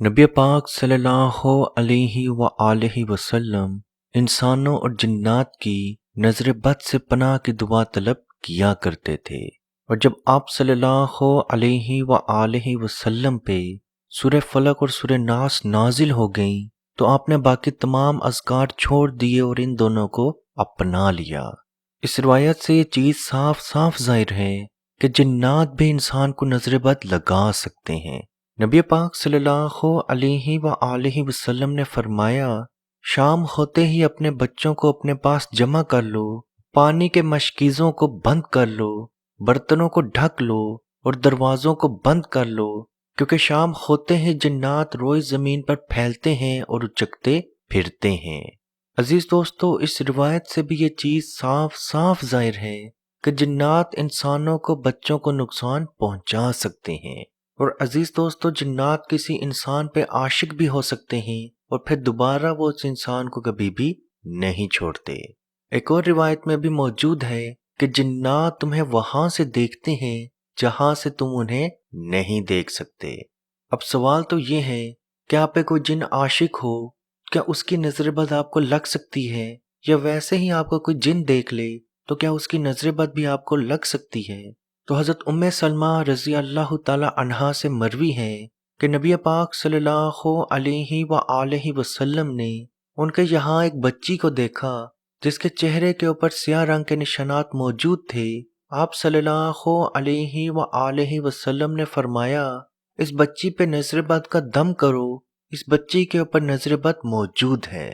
نبی پاک صلی اللہ علیہ وآلہ وسلم انسانوں اور جنات کی نظر بد سے پناہ کی دعا طلب کیا کرتے تھے، اور جب آپ صلی اللہ علیہ وآلہ وسلم پہ سورہ فلق اور سورہ ناس نازل ہو گئیں تو آپ نے باقی تمام اذکار چھوڑ دیے اور ان دونوں کو اپنا لیا۔ اس روایت سے یہ چیز صاف صاف ظاہر ہے کہ جنات بھی انسان کو نظر بد لگا سکتے ہیں۔ نبی پاک صلی اللہ علیہ وآلہ وسلم نے فرمایا، شام ہوتے ہی اپنے بچوں کو اپنے پاس جمع کر لو، پانی کے مشکیزوں کو بند کر لو، برتنوں کو ڈھک لو اور دروازوں کو بند کر لو، کیونکہ شام ہوتے ہی جنات روئے زمین پر پھیلتے ہیں اور اچکتے پھرتے ہیں۔ عزیز دوستو، اس روایت سے بھی یہ چیز صاف صاف ظاہر ہے کہ جنات انسانوں کو بچوں کو نقصان پہنچا سکتے ہیں، اور عزیز دوستو، جنات کسی انسان پہ عاشق بھی ہو سکتے ہیں اور پھر دوبارہ وہ اس انسان کو کبھی بھی نہیں چھوڑتے۔ ایک اور روایت میں بھی موجود ہے کہ جنات تمہیں وہاں سے دیکھتے ہیں جہاں سے تم انہیں نہیں دیکھ سکتے۔ اب سوال تو یہ ہے کہ آپ پہ کوئی جن عاشق ہو، کیا اس کی نظر بد آپ کو لگ سکتی ہے؟ یا ویسے ہی آپ کو کوئی جن دیکھ لے تو کیا اس کی نظر بد بھی آپ کو لگ سکتی ہے؟ تو حضرت سلمہ رضی اللہ تعالی عنہا سے مروی ہے کہ نبی پاک صلی اللہ علیہ وآلہ وسلم نے ان کے یہاں ایک بچی کو دیکھا جس کے چہرے کے اوپر سیاہ رنگ کے نشانات موجود تھے۔ آپ صلی اللہ علیہ وآلہ وسلم نے فرمایا، اس بچی پہ نظر بد کا دم کرو، اس بچی کے اوپر نظر بد موجود ہے۔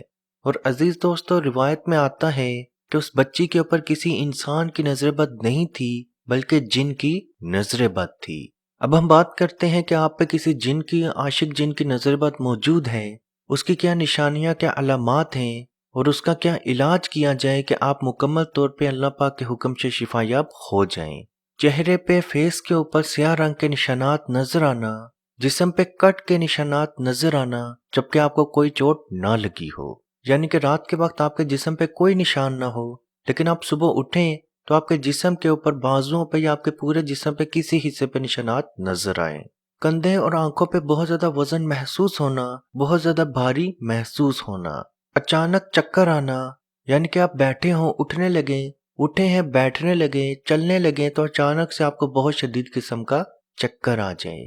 اور عزیز دوستو، روایت میں آتا ہے کہ اس بچی کے اوپر کسی انسان کی نظر بد نہیں تھی بلکہ جن کی نظر بد تھی۔ اب ہم بات کرتے ہیں کہ آپ پہ کسی جن کی عاشق جن کی نظر بد موجود ہے، اس کی کیا نشانیاں، کیا علامات ہیں، اور اس کا کیا علاج کیا جائے کہ آپ مکمل طور پہ اللہ پاک کے حکم سے شفا یاب ہو جائیں۔ چہرے پہ، فیس کے اوپر سیاہ رنگ کے نشانات نظر آنا، جسم پہ کٹ کے نشانات نظر آنا جبکہ آپ کو کوئی چوٹ نہ لگی ہو، یعنی کہ رات کے وقت آپ کے جسم پہ کوئی نشان نہ ہو لیکن آپ صبح اٹھیں تو آپ کے جسم کے اوپر، بازوؤں پہ یا آپ کے پورے جسم پہ کسی حصے پہ نشانات نظر آئیں۔ کندھے اور آنکھوں پہ بہت زیادہ وزن محسوس ہونا، بہت زیادہ بھاری محسوس ہونا، اچانک چکر آنا، یعنی کہ آپ بیٹھے ہوں، اٹھنے لگیں، اٹھے ہیں بیٹھنے لگیں، چلنے لگیں تو اچانک سے آپ کو بہت شدید قسم کا چکر آ جائے،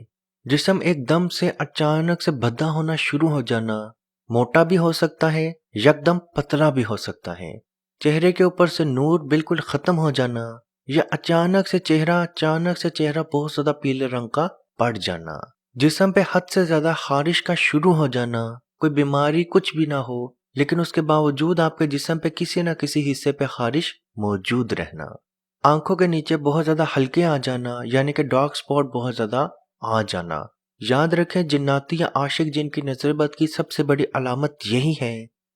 جسم ایک دم سے اچانک سے بھدا ہونا شروع ہو جانا، موٹا بھی ہو سکتا ہے، یکدم پتلا بھی ہو سکتا ہے، چہرے کے اوپر سے نور بالکل ختم ہو جانا، یا اچانک سے چہرہ بہت زیادہ پیلے رنگ کا پڑ جانا، جسم پہ حد سے زیادہ خارش کا شروع ہو جانا، کوئی بیماری کچھ بھی نہ ہو لیکن اس کے باوجود آپ کے جسم پہ کسی نہ کسی حصے پہ خارش موجود رہنا، آنکھوں کے نیچے بہت زیادہ ہلکے آ جانا، یعنی کہ ڈارک سپاٹ بہت زیادہ آ جانا۔ یاد رکھیں، جناتی یا عاشق جن کی نظر بد کی سب سے بڑی علامت یہی ہے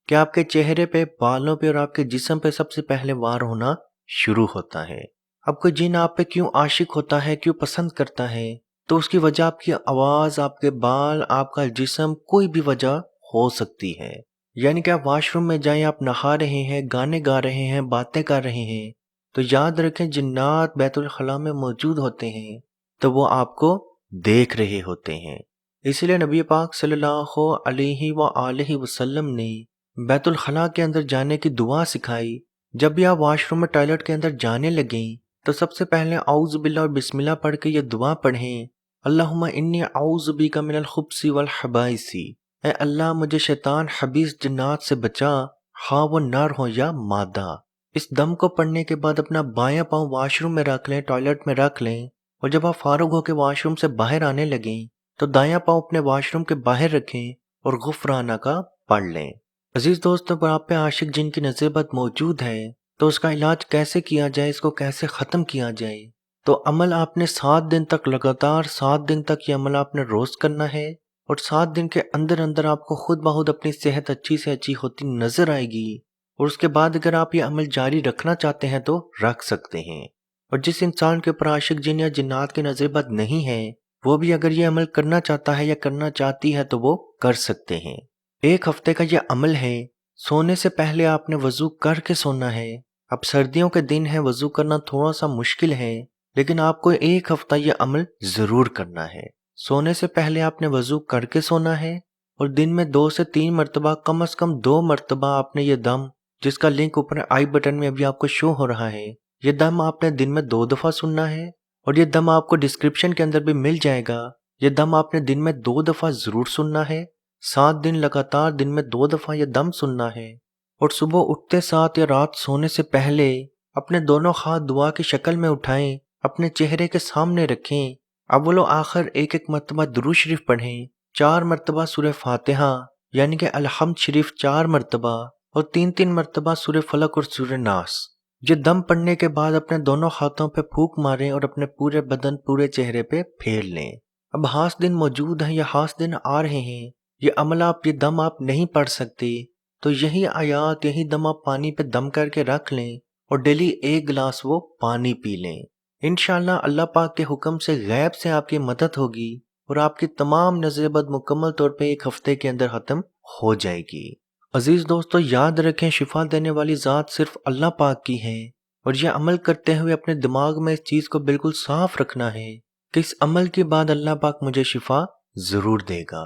کہ آپ کے چہرے پہ، بالوں پہ اور آپ کے جسم پہ سب سے پہلے وار ہونا شروع ہوتا ہے۔ اب کوئی جن آپ پہ کیوں عاشق ہوتا ہے، کیوں پسند کرتا ہے، تو اس کی وجہ آپ کی آواز، آپ کے بال، آپ کا جسم، کوئی بھی وجہ ہو سکتی ہے۔ یعنی کہ آپ واش روم میں جائیں، آپ نہا رہے ہیں، گانے گا رہے ہیں، باتیں کر رہے ہیں، تو یاد رکھیں جنات بیت الخلاء میں موجود ہوتے ہیں تو وہ آپ کو دیکھ رہے ہوتے ہیں۔ اس لیے نبی پاک صلی اللہ علیہ وآلہ وسلم نے بیت الخلاء کے اندر جانے کی دعا سکھائی۔ جب بھی آپ واش روم میں ٹوائلٹ کے اندر جانے لگیں تو سب سے پہلے اعوذ باللہ اور بسم اللہ پڑھ کے یہ دعا پڑھیں، اللہم انی اعوذ بک من الخبث والخبائث، اے اللہ مجھے شیطان خبیث جنات سے بچا، خواہ وہ نر ہو یا مادہ۔ اس دم کو پڑھنے کے بعد اپنا بایاں پاؤں واش روم میں رکھ لیں، ٹوائلٹ میں رکھ لیں، اور جب آپ فارغ ہو کے واش روم سے باہر آنے لگیں تو دایاں پاؤں اپنے واش روم کے باہر رکھیں اور غفرانہ کا پڑھ لیں۔ عزیز دوستو، اگر آپ پہ عاشق جن کی نظر بد موجود ہے تو اس کا علاج کیسے کیا جائے، اس کو کیسے ختم کیا جائے؟ تو عمل آپ نے 7 دن تک، لگاتار 7 دن تک یہ عمل آپ نے روز کرنا ہے، اور 7 دن کے اندر اندر آپ کو خود بخود اپنی صحت اچھی سے اچھی ہوتی نظر آئے گی، اور اس کے بعد اگر آپ یہ عمل جاری رکھنا چاہتے ہیں تو رکھ سکتے ہیں۔ اور جس انسان کے اوپر عاشق جن یا جنات کی نظر بد نہیں ہے، وہ بھی اگر یہ عمل کرنا چاہتا ہے یا کرنا چاہتی ہے تو وہ کر سکتے ہیں۔ 1 ہفتے کا یہ عمل ہے۔ سونے سے پہلے آپ نے وضو کر کے سونا ہے۔ اب سردیوں کے دن ہے، وضو کرنا تھوڑا سا مشکل ہے، لیکن آپ کو 1 ہفتہ یہ عمل ضرور کرنا ہے۔ سونے سے پہلے آپ نے وضو کر کے سونا ہے، اور دن میں 2 سے 3 مرتبہ، کم از کم 2 مرتبہ آپ نے یہ دم، جس کا لنک اوپر آئی بٹن میں ابھی آپ کو شو ہو رہا ہے، یہ دم آپ نے دن میں 2 دفعہ سننا ہے، اور یہ دم آپ کو ڈسکرپشن کے اندر بھی مل جائے گا۔ یہ دم آپ نے دن میں 2 دفعہ ضرور سننا ہے، 7 دن لگاتار دن میں 2 دفعہ یہ دم سننا ہے، اور صبح اٹھتے ساتھ یا رات سونے سے پہلے اپنے دونوں ہاتھ دعا کی شکل میں اٹھائیں، اپنے چہرے کے سامنے رکھیں، اول و آخر ایک ایک مرتبہ درود شریف پڑھیں، 4 مرتبہ سورہ فاتحہ یعنی کہ الحمد شریف 4 مرتبہ، اور 3 مرتبہ سورہ فلق اور سورہ ناس۔ یہ دم پڑھنے کے بعد اپنے دونوں ہاتھوں پہ پھونک ماریں اور اپنے پورے بدن، پورے چہرے پہ پھیر لیں۔ اب خاص دن موجود ہیں یا خاص دن آ رہے ہیں، یہ عمل آپ، یہ دم آپ نہیں پڑھ سکتے، تو یہی آیات، یہی دم آپ پانی پہ دم کر کے رکھ لیں، اور ڈیلی 1 گلاس وہ پانی پی لیں۔ انشاءاللہ اللہ پاک کے حکم سے غیب سے آپ کی مدد ہوگی، اور آپ کی تمام نظر بد مکمل طور پہ 1 ہفتے کے اندر ختم ہو جائے گی۔ عزیز دوستو، یاد رکھیں شفا دینے والی ذات صرف اللہ پاک کی ہے، اور یہ عمل کرتے ہوئے اپنے دماغ میں اس چیز کو بالکل صاف رکھنا ہے کہ اس عمل کے بعد اللہ پاک مجھے شفا ضرور دے گا۔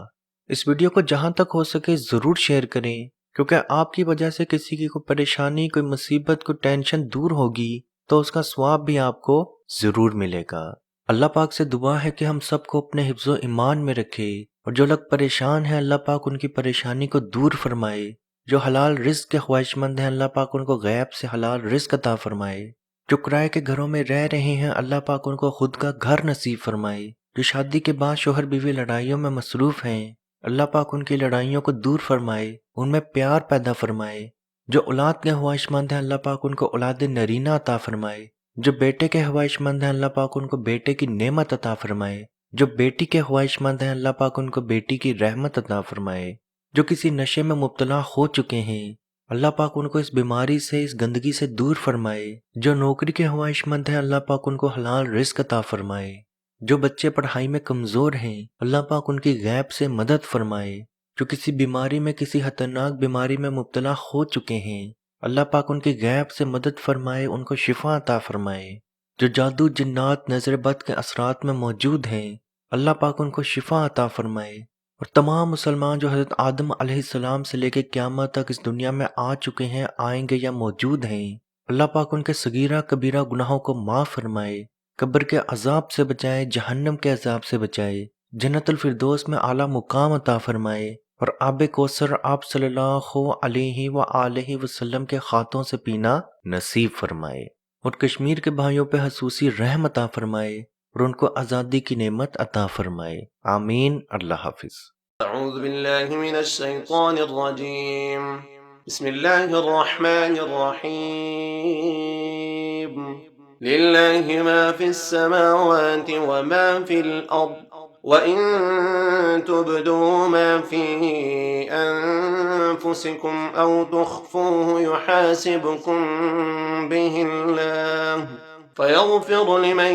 اس ویڈیو کو جہاں تک ہو سکے ضرور شیئر کریں، کیونکہ آپ کی وجہ سے کسی کی کوئی پریشانی، کوئی مصیبت، کوئی ٹینشن دور ہوگی تو اس کا ثواب بھی آپ کو ضرور ملے گا۔ اللہ پاک سے دعا ہے کہ ہم سب کو اپنے حفظ و ایمان میں رکھے، اور جو لوگ پریشان ہیں اللہ پاک ان کی پریشانی کو دور فرمائے، جو حلال رزق کے خواہش مند ہیں اللہ پاک ان کو غیب سے حلال رزق عطا فرمائے، جو کرائے کے گھروں میں رہ رہے ہیں اللہ پاک ان کو خود کا گھر نصیب فرمائے، جو شادی کے بعد شوہر بیوی لڑائیوں میں مصروف ہیں اللہ پاک ان کی لڑائیوں کو دور فرمائے، ان میں پیار پیدا فرمائے، جو اولاد کے خواہش مند ہیں اللہ پاک ان کو اولاد نرینہ عطا فرمائے، جو بیٹے کے خواہش مند ہیں اللہ پاک ان کو بیٹے کی نعمت عطا فرمائے، جو بیٹی کے خواہش مند ہیں اللہ پاک ان کو بیٹی کی رحمت عطا فرمائے، جو کسی نشے میں مبتلا ہو چکے ہیں اللہ پاک ان کو اس بیماری سے، اس گندگی سے دور فرمائے، جو نوکری کے خواہش مند ہیں اللہ پاک ان کو حلال رزق عطا فرمائے، جو بچے پڑھائی میں کمزور ہیں اللہ پاک ان کی غیب سے مدد فرمائے، جو کسی بیماری میں، کسی خطرناک بیماری میں مبتلا ہو چکے ہیں اللہ پاک ان کی غیب سے مدد فرمائے، ان کو شفا عطا فرمائے، جو جادو، جنات، نظر بد کے اثرات میں موجود ہیں اللہ پاک ان کو شفا عطا فرمائے، اور تمام مسلمان جو حضرت آدم علیہ السلام سے لے کے قیامت تک اس دنیا میں آ چکے ہیں، آئیں گے یا موجود ہیں اللہ پاک ان کے صغیرہ کبیرہ گناہوں کو معاف فرمائے، قبر کے عذاب سے بچائے، جہنم کے عذاب سے بچائے، جنت الفردوس میں اعلیٰ مقام عطا فرمائے، اور آب کوثر آپ صلی اللہ علیہ وآلہ وسلم کے ہاتھوں سے پینا نصیب فرمائے، اور کشمیر کے بھائیوں پہ خصوصی رحم عطا فرمائے، اور ان کو آزادی کی نعمت عطا فرمائے۔ آمین۔ اللہ حافظ۔ اعوذ باللہ من الشیطان الرجیم، بسم اللہ الرحمن الرحیم، للہ ما فی السماوات وما فی الارض وَإِن تُبْدُوا مَا فِي أَنفُسِكُمْ أَوْ تُخْفُوهُ يُحَاسِبْكُم بِهِ اللَّهُ فَيَغْفِرُ لِمَن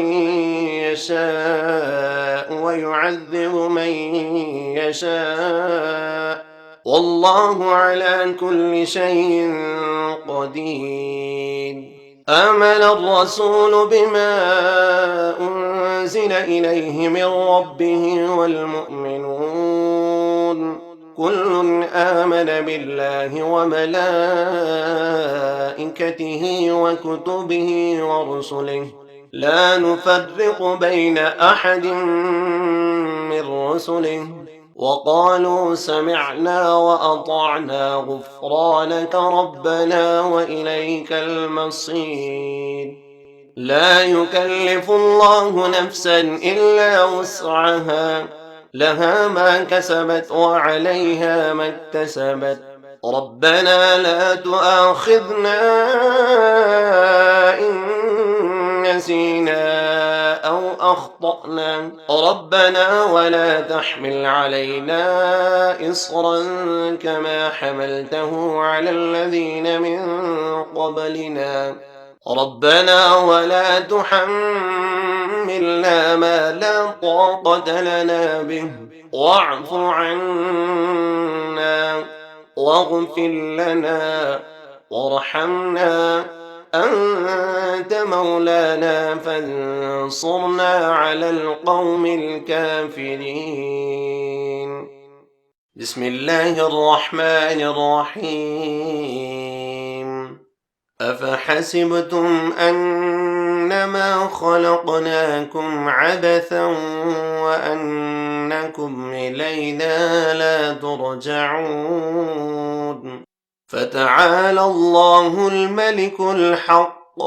يَشَاءُ وَيُعَذِّبُ مَن يَشَاءُ وَاللَّهُ عَلَى كُلِّ شَيْءٍ قَدِيرٌ۔ آمن الرسول بما أنزل إليه من ربه والمؤمنون كل آمن بالله وملائكته وكتبه ورسله لا نفرق بين أحد من رسله وقالوا سمعنا وأطعنا غفرانك ربنا وإليك المصير۔ لا يكلف الله نفسا إلا وسعها، لها ما كسبت وعليها ما اكتسبت، ربنا لا تؤاخذنا إن نسينا أو أخطأنا، ربنا ولا تحمل علينا إصرا كما حملته على الذين من قبلنا، ربنا ولا تحملنا ما لا طاقة لنا به، واعف عنا واغفر لنا وارحمنا أنت مولانا فانصرنا على القوم الكافرين. بسم الله الرحمن الرحيم. أفحسبتم أنما خلقناكم عبثا وأنكم إلينا لا ترجعون. فتعالى الله الملك الحق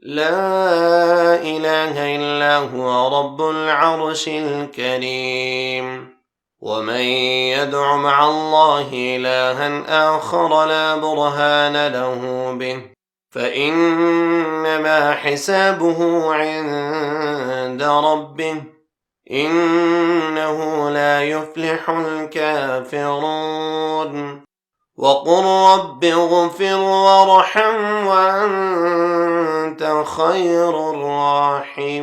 لا إله إلا هو رب العرش الكريم. ومن يدع مع الله إلها آخر لا برهان له به فإنما حسابه عند ربه إنه لا يفلح الكافرون. وقل رب اغفر وارحم وأنت خير الراحمين.